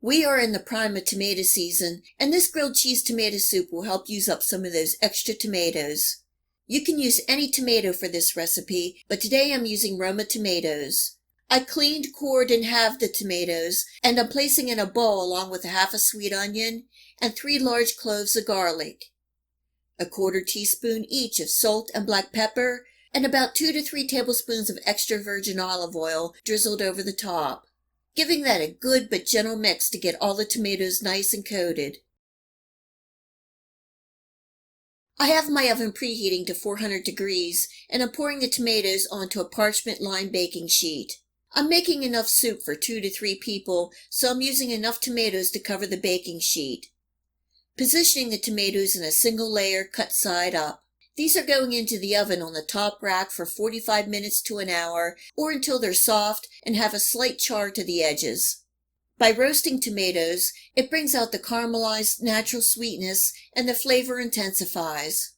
We are in the prime of tomato season, and this grilled cheese tomato soup will help use up some of those extra tomatoes. You can use any tomato for this recipe, but today I'm using Roma tomatoes. I cleaned, cored, and halved the tomatoes, and I'm placing in a bowl along with half a sweet onion and 3 large cloves of garlic, a 1/4 teaspoon each of salt and black pepper, and about 2 to 3 tablespoons of extra virgin olive oil drizzled over the top, giving that a good but gentle mix to get all the tomatoes nice and coated. I have my oven preheating to 400 degrees, and I'm pouring the tomatoes onto a parchment lined baking sheet. I'm making enough soup for 2 to 3 people, so I'm using enough tomatoes to cover the baking sheet. Positioning the tomatoes in a single layer cut side up. These are going into the oven on the top rack for 45 minutes to an hour, or until they're soft and have a slight char to the edges. By roasting tomatoes, it brings out the caramelized natural sweetness and the flavor intensifies.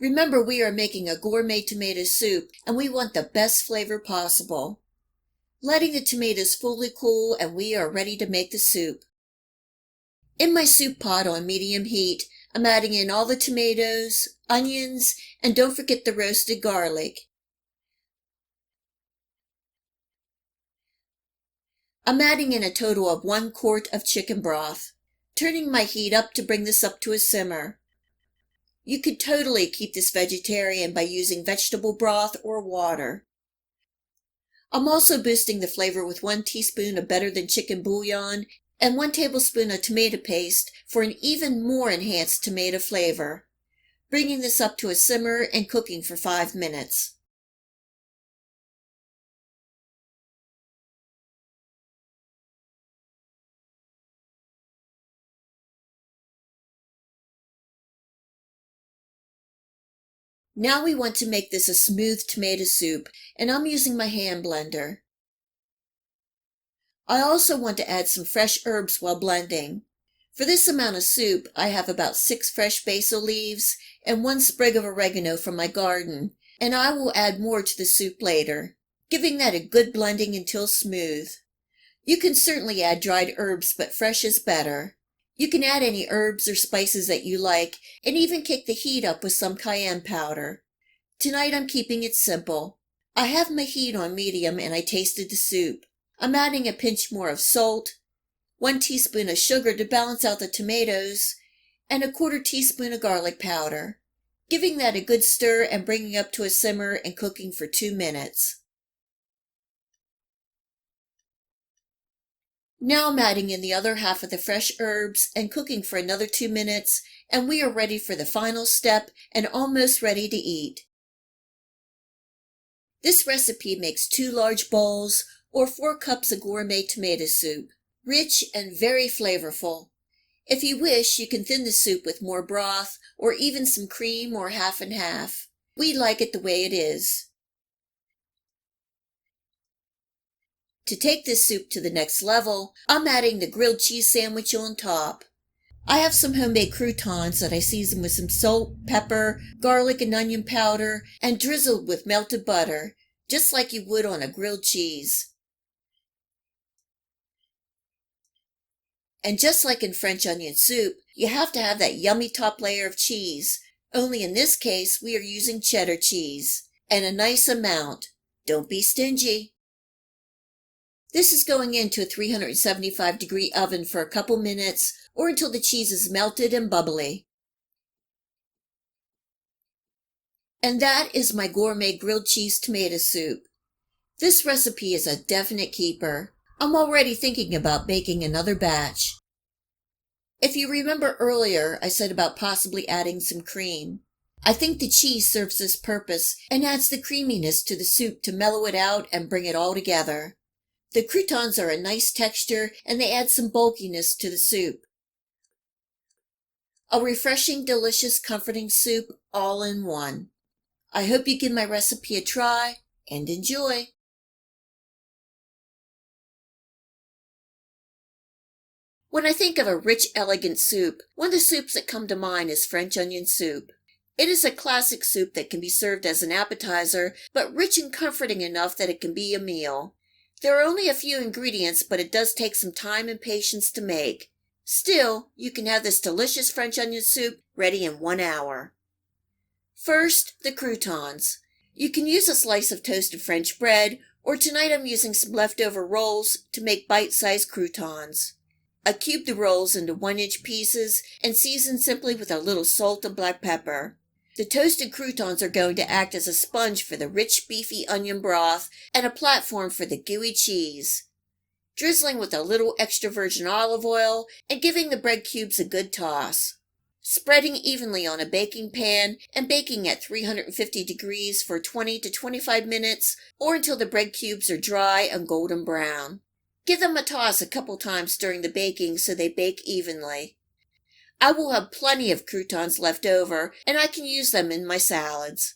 Remember, we are making a gourmet tomato soup, and we want the best flavor possible. Letting the tomatoes fully cool, and we are ready to make the soup. In my soup pot on medium heat, I'm adding in all the tomatoes, onions, and don't forget the roasted garlic. I'm adding in a total of 1 quart of chicken broth, turning my heat up to bring this up to a simmer. You could totally keep this vegetarian by using vegetable broth or water. I'm also boosting the flavor with 1 teaspoon of better than chicken bouillon and 1 tablespoon of tomato paste for an even more enhanced tomato flavor, bringing this up to a simmer and cooking for 5 minutes. Now we want to make this a smooth tomato soup, and I'm using my hand blender. I also want to add some fresh herbs while blending. For this amount of soup, I have about 6 fresh basil leaves and 1 sprig of oregano from my garden, and I will add more to the soup later, giving that a good blending until smooth. You can certainly add dried herbs, but fresh is better. You can add any herbs or spices that you like, and even kick the heat up with some cayenne powder. Tonight I'm keeping it simple. I have my heat on medium and I tasted the soup. I'm adding a pinch more of salt, 1 teaspoon of sugar to balance out the tomatoes, and a 1/4 teaspoon of garlic powder, giving that a good stir and bringing up to a simmer and cooking for 2 minutes. Now I'm adding in the other half of the fresh herbs and cooking for another 2 minutes, and we are ready for the final step and almost ready to eat. This recipe makes 2 large bowls or 4 cups of gourmet tomato soup, rich and very flavorful. If you wish, you can thin the soup with more broth or even some cream or half and half. We like it the way it is. To take this soup to the next level, I'm adding the grilled cheese sandwich on top. I have some homemade croutons that I season with some salt, pepper, garlic, and onion powder, and drizzled with melted butter, just like you would on a grilled cheese. And just like in French onion soup, you have to have that yummy top layer of cheese, only in this case we are using cheddar cheese, and a nice amount. Don't be stingy. This is going into a 375-degree oven for a couple minutes or until the cheese is melted and bubbly. And that is my gourmet grilled cheese tomato soup. This recipe is a definite keeper. I'm already thinking about baking another batch. If you remember earlier, I said about possibly adding some cream. I think the cheese serves this purpose and adds the creaminess to the soup to mellow it out and bring it all together. The croutons are a nice texture and they add some bulkiness to the soup. A refreshing, delicious, comforting soup all in one. I hope you give my recipe a try and enjoy. When I think of a rich, elegant soup, one of the soups that come to mind is French onion soup. It is a classic soup that can be served as an appetizer, but rich and comforting enough that it can be a meal. There are only a few ingredients, but it does take some time and patience to make. Still, you can have this delicious French onion soup ready in 1 hour. First, the croutons. You can use a slice of toasted French bread, or tonight I'm using some leftover rolls to make bite-sized croutons. I cube the rolls into 1-inch pieces and season simply with a little salt and black pepper. The toasted croutons are going to act as a sponge for the rich beefy onion broth and a platform for the gooey cheese. Drizzling with a little extra virgin olive oil and giving the bread cubes a good toss. Spreading evenly on a baking pan and baking at 350 degrees for 20 to 25 minutes or until the bread cubes are dry and golden brown. Give them a toss a couple times during the baking so they bake evenly. I will have plenty of croutons left over, and I can use them in my salads.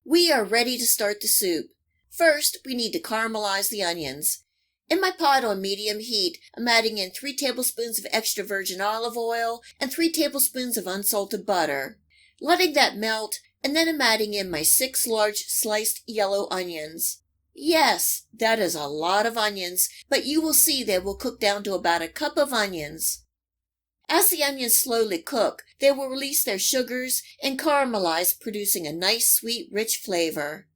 We are ready to start the soup. First, we need to caramelize the onions. In my pot on medium heat, I'm adding in 3 tablespoons of extra virgin olive oil and 3 tablespoons of unsalted butter. Letting that melt, and then I'm adding in my 6 large sliced yellow onions. Yes, that is a lot of onions, but you will see they will cook down to about a cup of onions. As the onions slowly cook, they will release their sugars and caramelize, producing a nice, sweet, rich flavor.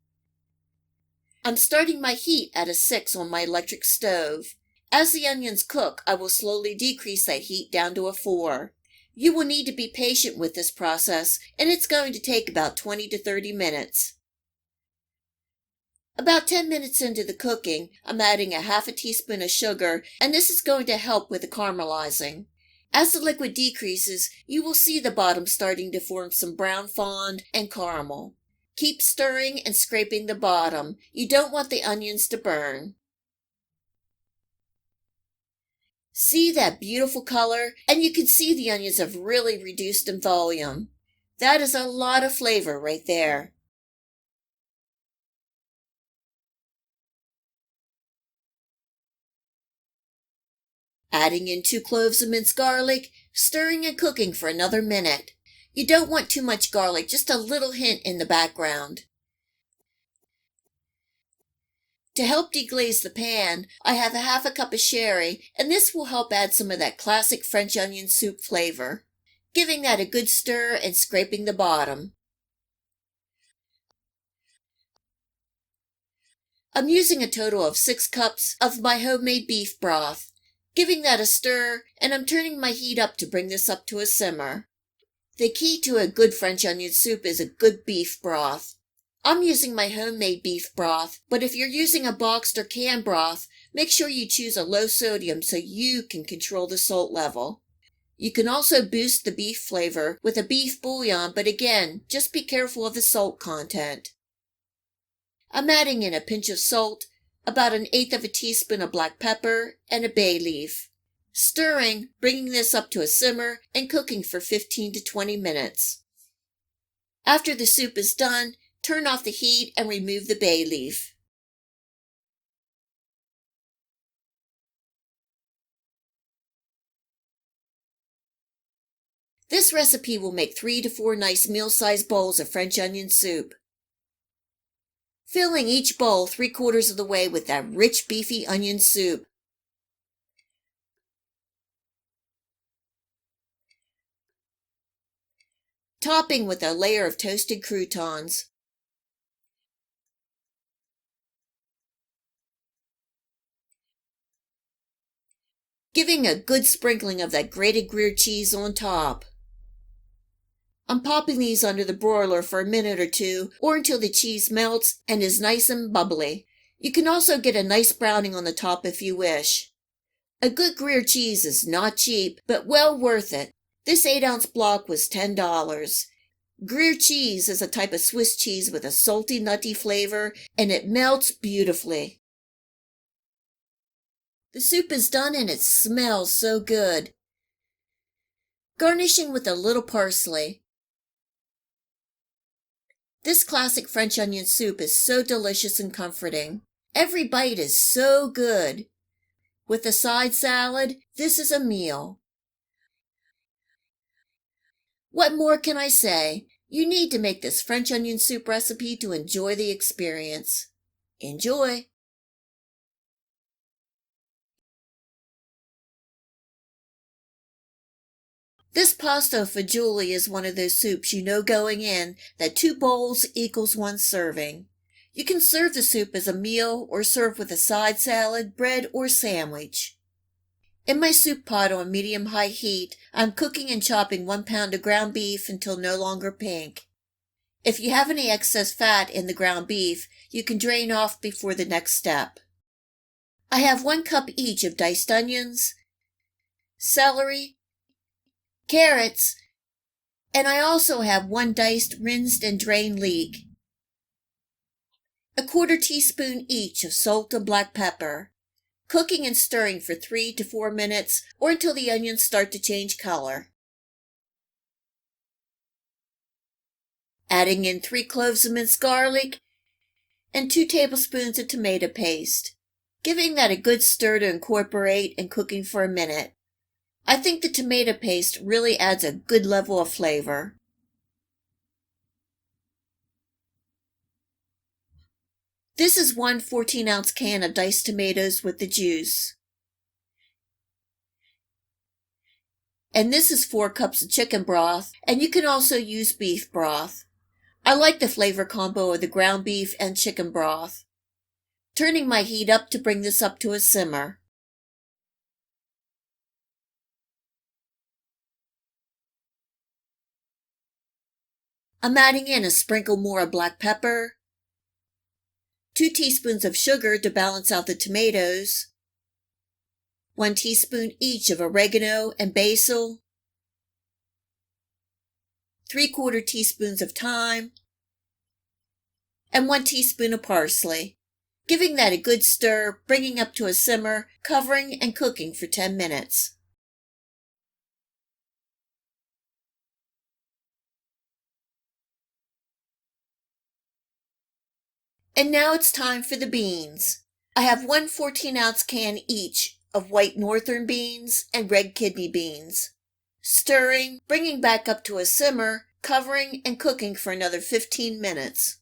I'm starting my heat at a 6 on my electric stove. As the onions cook, I will slowly decrease that heat down to a 4. You will need to be patient with this process, and it's going to take about 20 to 30 minutes. About 10 minutes into the cooking, I'm adding a half a teaspoon of sugar, and this is going to help with the caramelizing. As the liquid decreases, you will see the bottom starting to form some brown fond and caramel. Keep stirring and scraping the bottom. You don't want the onions to burn. See that beautiful color? And you can see the onions have really reduced in volume. That is a lot of flavor right there. Adding in 2 cloves of minced garlic, stirring and cooking for another minute. You don't want too much garlic, just a little hint in the background. To help deglaze the pan, I have a half a cup of sherry, and this will help add some of that classic French onion soup flavor. Giving that a good stir and scraping the bottom. I'm using a total of 6 cups of my homemade beef broth. Giving that a stir, and I'm turning my heat up to bring this up to a simmer. The key to a good French onion soup is a good beef broth. I'm using my homemade beef broth, but if you're using a boxed or canned broth, make sure you choose a low sodium so you can control the salt level. You can also boost the beef flavor with a beef bouillon, but again, just be careful of the salt content. I'm adding in a pinch of salt, about 1/8 of a teaspoon of black pepper, and a bay leaf. Stirring, bringing this up to a simmer, and cooking for 15 to 20 minutes. After the soup is done, turn off the heat and remove the bay leaf. This recipe will make 3 to 4 nice meal-sized bowls of French onion soup. Filling each bowl 3/4 of the way with that rich beefy onion soup. Topping with a layer of toasted croutons. Giving a good sprinkling of that grated Gruyere cheese on top. I'm popping these under the broiler for a minute or 2, or until the cheese melts and is nice and bubbly. You can also get a nice browning on the top if you wish. A good Gruyere cheese is not cheap, but well worth it. This 8-ounce block was $10. Gruyere cheese is a type of Swiss cheese with a salty, nutty flavor, and it melts beautifully. The soup is done and it smells so good. Garnishing with a little parsley. This classic French onion soup is so delicious and comforting. Every bite is so good. With a side salad, this is a meal. What more can I say? You need to make this French onion soup recipe to enjoy the experience. Enjoy! This pasta fagioli is one of those soups you know going in that 2 bowls equals 1 serving. You can serve the soup as a meal or serve with a side salad, bread, or sandwich. In my soup pot on medium-high heat, I'm cooking and chopping 1 pound of ground beef until no longer pink. If you have any excess fat in the ground beef, you can drain off before the next step. I have 1 cup each of diced onions, celery, carrots, and I also have 1 diced, rinsed, and drained leek. A 1/4 teaspoon each of salt and black pepper. Cooking and stirring for 3 to 4 minutes or until the onions start to change color. Adding in 3 cloves of minced garlic and 2 tablespoons of tomato paste. Giving that a good stir to incorporate and cooking for a minute. I think the tomato paste really adds a good level of flavor. This is 1 14-ounce can of diced tomatoes with the juice. And this is 4 cups of chicken broth, and you can also use beef broth. I like the flavor combo of the ground beef and chicken broth. Turning my heat up to bring this up to a simmer. I'm adding in a sprinkle more of black pepper, 2 teaspoons of sugar to balance out the tomatoes, 1 teaspoon each of oregano and basil, 3/4 teaspoons of thyme, and 1 teaspoon of parsley. Giving that a good stir, bringing up to a simmer, covering and cooking for 10 minutes. And now it's time for the beans. I have 1 14-ounce can each of white northern beans and red kidney beans. Stirring, bringing back up to a simmer, covering and cooking for another 15 minutes.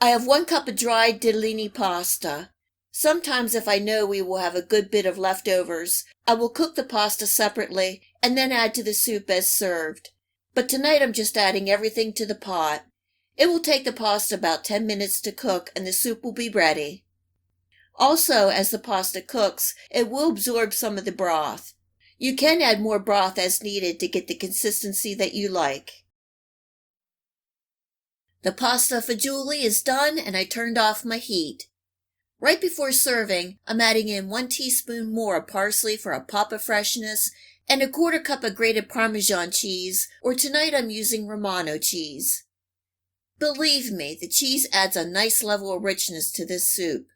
I have 1 cup of dried ditalini pasta. Sometimes if I know we will have a good bit of leftovers, I will cook the pasta separately and then add to the soup as served. But tonight I'm just adding everything to the pot. It will take the pasta about 10 minutes to cook and the soup will be ready. Also, as the pasta cooks, it will absorb some of the broth. You can add more broth as needed to get the consistency that you like. The pasta fagioli is done and I turned off my heat. Right before serving, I'm adding in 1 teaspoon more of parsley for a pop of freshness and a 1/4 cup of grated Parmesan cheese, or tonight I'm using Romano cheese. Believe me, the cheese adds a nice level of richness to this soup.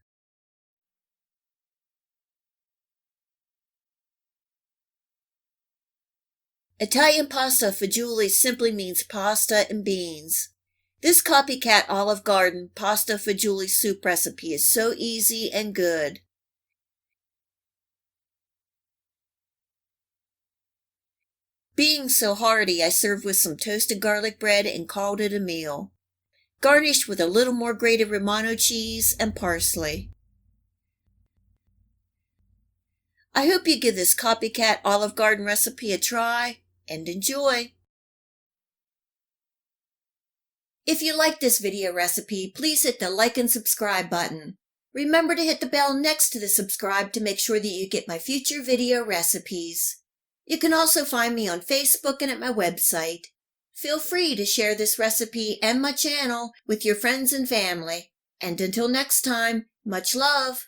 Italian pasta fagioli simply means pasta and beans. This copycat Olive Garden pasta fagioli soup recipe is so easy and good. Being so hearty, I served with some toasted garlic bread and called it a meal. Garnished with a little more grated Romano cheese and parsley. I hope you give this copycat Olive Garden recipe a try and enjoy. If you like this video recipe, please hit the like and subscribe button. Remember to hit the bell next to the subscribe to make sure that you get my future video recipes. You can also find me on Facebook and at my website. Feel free to share this recipe and my channel with your friends and family. And until next time, much love!